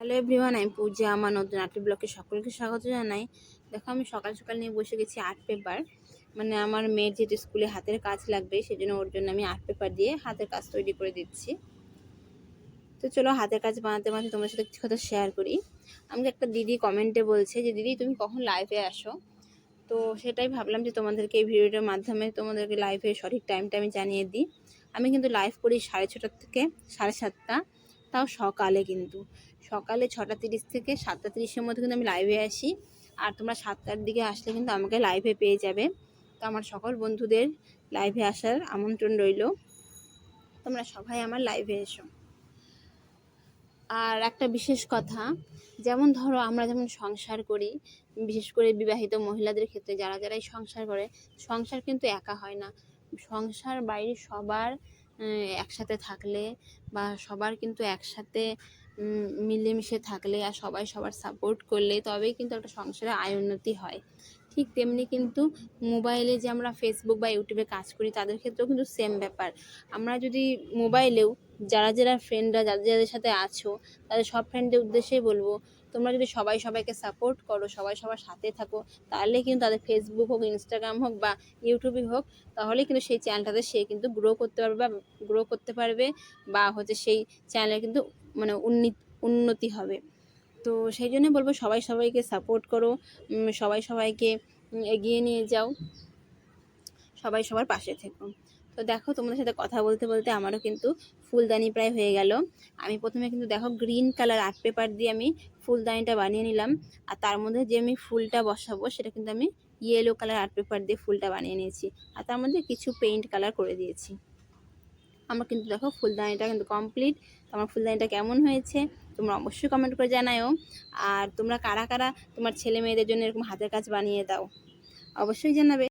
Hello everyone, আমি পূজা। আমার নতুন আর্ট ব্লগে সকলকে স্বাগত জানাই। দেখো, আমি সকাল সকাল নিয়ে বসে গেছি আর্ট পেপার। মানে আমার মেয়ের যেহেতু স্কুলে হাতের কাজ লাগবে, সেজন্য ওর জন্য আমি আর্ট পেপার দিয়ে হাতের কাজ তৈরি করে দিচ্ছি। তো চলো, হাতের কাজ বানাতে বানাতে তোমার সাথে কিছু কথা শেয়ার করি। আমাকে একটা দিদি কমেন্টে বলছে যে দিদি তুমি কখন লাইভে আসো। তো সেটাই ভাবলাম যে তোমাদেরকে এই ভিডিওটার মাধ্যমে তোমাদেরকে লাইভে সঠিক টাইমটা আমি জানিয়ে দিই। আমি কিন্তু লাইভ করি 6:30 থেকে 7:30, তাও সকালে। কিন্তু সকালে 6:30 থেকে 7:30-এর মধ্যে কিন্তু আমি লাইভে আসি। আর তোমরা 7টার দিকে আসলে কিন্তু আমাকে লাইভে পেয়ে যাবে। তো আমার সকল বন্ধুদের লাইভে আসার আমন্ত্রণ রইল। তোমরা সবাই আমার লাইভে এসো। আর একটা বিশেষ কথা, যেমন ধরো আমরা যেমন সংসার করি, বিশেষ করে বিবাহিত মহিলাদের ক্ষেত্রে যারাই সংসার করে, সংসার কিন্তু একা হয় না। সংসার বাইরে সবার একসাথে থাকলে বা সবার কিন্তু একসাথে মিলেমিশে থাকলে আর সবাই সবার সাপোর্ট করলে তবেই কিন্তু একটা সংসারে আয় উন্নতি হয়। ঠিক তেমনি কিন্তু মোবাইলে যে আমরা ফেসবুক বা ইউটিউবে কাজ করি তাদের ক্ষেত্রেও কিন্তু সেম ব্যাপার। আমরা যদি মোবাইলেও যারা ফ্রেন্ডরা যাদের সাথে আছো তাদের সব ফ্রেন্ডদের উদ্দেশ্যেই বলবো, তোমরা যদি সবাই সবাইকে সাপোর্ট করো, সবাই সবার সাথে থাকো, তাহলে কিন্তু তাদের ফেসবুক হোক, ইনস্টাগ্রাম হোক বা ইউটিউবে হোক, তাহলে কিন্তু সেই চ্যানেলটাতে সে কিন্তু গ্রো করতে পারবে বা সেই চ্যানেলে কিন্তু মানে উন্নতি হবে। তো সেই জন্য বলবো সবাই সবাইকে সাপোর্ট করো, সবাই সবাইকে এগিয়ে নিয়ে যাও, সবাই সবার পাশে থেকো। তো দেখো, তোমাদের সাথে কথা বলতে বলতে আমারও কিন্তু ফুলদানি প্রায় হয়ে গেল। আমি প্রথমে কিন্তু দেখো গ্রিন কালার আর্ট পেপার দিয়ে আমি ফুলদানিটা বানিয়ে নিলাম। আর তার মধ্যে যে আমি ফুলটা বসাবো সেটা কিন্তু আমি ইয়েলো কালার আর্ট পেপার দিয়ে ফুলটা বানিয়ে নিয়েছি। আর তার মধ্যে কিছু পেইন্ট কালার করে দিয়েছি। আমার কিন্তু দেখো ফুলদানিটা কিন্তু কমপ্লিট। তোমার ফুলদানিটা কেমন হয়েছে তোমরা অবশ্যই কমেন্ট করে জানাও। আর তোমরা কারা কারা তোমার ছেলে মেয়েদের জন্য এরকম হাতের কাজ বানিয়ে দাও অবশ্যই জানাবে।